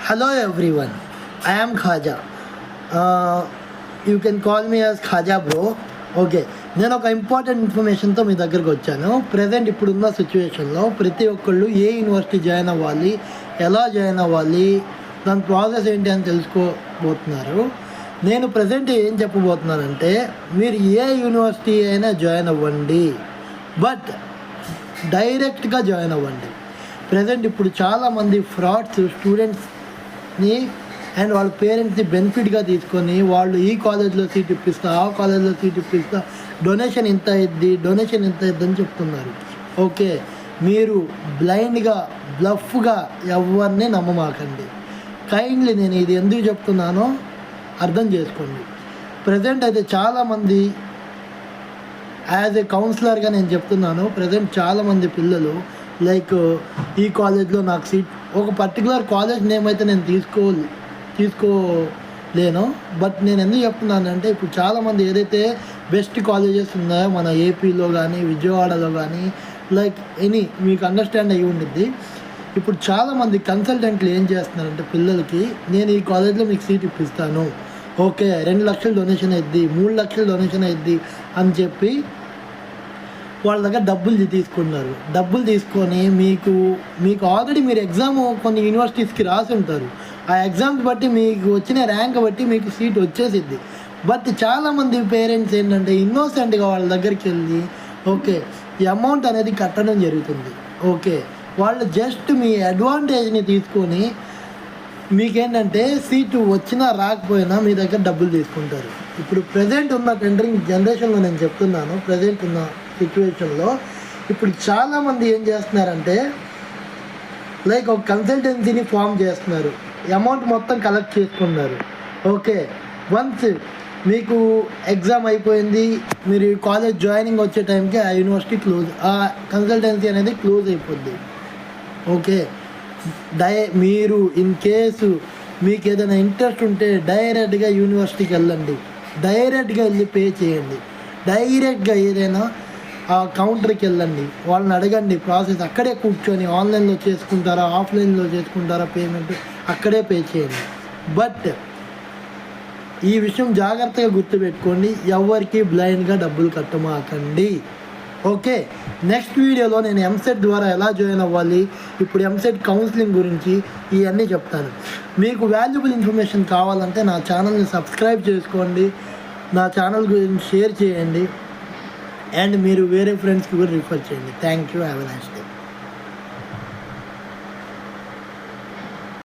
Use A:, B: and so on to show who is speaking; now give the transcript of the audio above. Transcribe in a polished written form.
A: Hello everyone, I am Khaja. You can call me as Khaja bro. Okay, నేను ఒక important ఇన్ఫర్మేషన్తో మీ దగ్గరకు వచ్చాను. Present ఇప్పుడున్న సిచ్యువేషన్లో ప్రతి ఒక్కళ్ళు ఏ యూనివర్సిటీ జాయిన్ అవ్వాలి, ఎలా జాయిన్ అవ్వాలి, దాని ప్రాసెస్ ఏంటి అని తెలుసుకోబోతున్నారు. నేను ప్రజెంట్ ఏం చెప్పబోతున్నానంటే, మీరు ఏ యూనివర్సిటీ అయినా జాయిన్ అవ్వండి, బట్ డైరెక్ట్గా జాయిన్ అవ్వండి. ప్రజెంట్ ఇప్పుడు చాలామంది ఫ్రాడ్స్ స్టూడెంట్స్ని అండ్ వాళ్ళ పేరెంట్స్ని బెనిఫిట్గా తీసుకొని వాళ్ళు ఈ కాలేజ్లో సీట్ ఇప్పిస్తా, ఆ కాలేజ్లో సీట్ ఇప్పిస్తా, డొనేషన్ ఇంత అయింది అని చెప్తున్నారు. ఓకే, మీరు బ్లైండ్గా బ్లఫ్గా ఎవరిని నమ్మమాకండి. కైండ్లీ నేను ఇది ఎందుకు చెప్తున్నానో అర్థం చేసుకోండి. ప్రజెంట్ అయితే చాలామంది యాజ్ ఏ కౌన్సిలర్గా నేను చెప్తున్నాను, ప్రజెంట్ చాలామంది పిల్లలు లైక్ ఈ కాలేజ్లో నాకు సీట్, ఒక పర్టికులర్ కాలేజ్ నేమ్ అయితే నేను తీసుకోలేను, బట్ నేను ఎందుకు చెప్తున్నానంటే ఇప్పుడు చాలామంది ఏదైతే బెస్ట్ కాలేజెస్ ఉన్నాయో మన ఏపీలో కానీ విజయవాడలో కానీ లైక్ మీకు అండర్స్టాండ్ అయ్యి ఉండిద్ది. ఇప్పుడు చాలామంది కన్సల్టెంట్లు ఏం చేస్తున్నారంటే పిల్లలకి, నేను ఈ కాలేజ్లో మీకు సీట్ ఇప్పిస్తాను, ఓకే 2 లక్షలు డొనేషన్ అయ్యిద్ది, 3 లక్షలు డొనేషన్ అయ్యిద్ది అని చెప్పి వాళ్ళ దగ్గర డబ్బులు తీసుకొని మీకు ఆల్రెడీ మీరు ఎగ్జామ్ కొన్ని యూనివర్సిటీస్కి రాసి ఉంటారు. ఆ ఎగ్జామ్స్ బట్టి మీకు వచ్చిన ర్యాంక్ బట్టి మీకు సీట్ వచ్చేసిద్ది. బట్ చాలామంది పేరెంట్స్ ఏంటంటే ఇన్నోసెంట్గా వాళ్ళ దగ్గరికి వెళ్ళి ఓకే ఈ అమౌంట్ అనేది కట్టడం జరుగుతుంది. ఓకే, వాళ్ళు జస్ట్ మీ అడ్వాంటేజ్ని తీసుకొని మీకేంటంటే సీటు వచ్చినా రాకపోయినా మీ దగ్గర డబ్బులు తీసుకుంటారు. ఇప్పుడు ప్రజెంట్ ఉన్న టెండరింగ్ జనరేషన్లో నేను చెప్తున్నాను, ప్రజెంట్ ఉన్న సిచ్యువేషన్లో ఇప్పుడు చాలామంది ఏం చేస్తున్నారంటే లైక్ ఒక కన్సల్టెన్సీని ఫామ్ చేస్తున్నారు, అమౌంట్ మొత్తం కలెక్ట్ చేసుకున్నారు. ఓకే, వన్స్ మీకు ఎగ్జామ్ అయిపోయింది, మీరు కాలేజ్ జాయినింగ్ వచ్చే టైంకి ఆ యూనివర్సిటీ క్లోజ్, ఆ కన్సల్టెన్సీ అనేది క్లోజ్ అయిపోద్ది. ఓకే, మీరు ఇన్ కేసు మీకు ఏదైనా ఇంట్రెస్ట్ ఉంటే డైరెక్ట్గా యూనివర్సిటీకి వెళ్ళండి, డైరెక్ట్గా వెళ్ళి పే చేయండి, డైరెక్ట్గా ఏదైనా ఆ కౌంటర్కి వెళ్ళండి, వాళ్ళని అడగండి ప్రాసెస్, అక్కడే కూర్చొని ఆన్లైన్లో చేసుకుంటారా ఆఫ్లైన్లో చేసుకుంటారా పేమెంట్ అక్కడే పే చేయండి. బట్ ఈ విషయం జాగ్రత్తగా గుర్తుపెట్టుకోండి, ఎవరికి బ్లైండ్గా డబ్బులు కట్టమాకండి. ఓకే, నెక్స్ట్ వీడియోలో నేను ఎంసెట్ ద్వారా ఎలా జాయిన్ అవ్వాలి, ఇప్పుడు ఎంసెట్ కౌన్సిలింగ్ గురించి ఇవన్నీ చెప్తాను. మీకు వాల్యుబుల్ ఇన్ఫర్మేషన్ కావాలంటే నా ఛానల్ని సబ్స్క్రైబ్ చేసుకోండి, నా ఛానల్ గురించి షేర్ చేయండి, అండ్ మీరు వేరే ఫ్రెండ్స్కి కూడా రిఫర్ చేయండి. Thank you, have a nice day.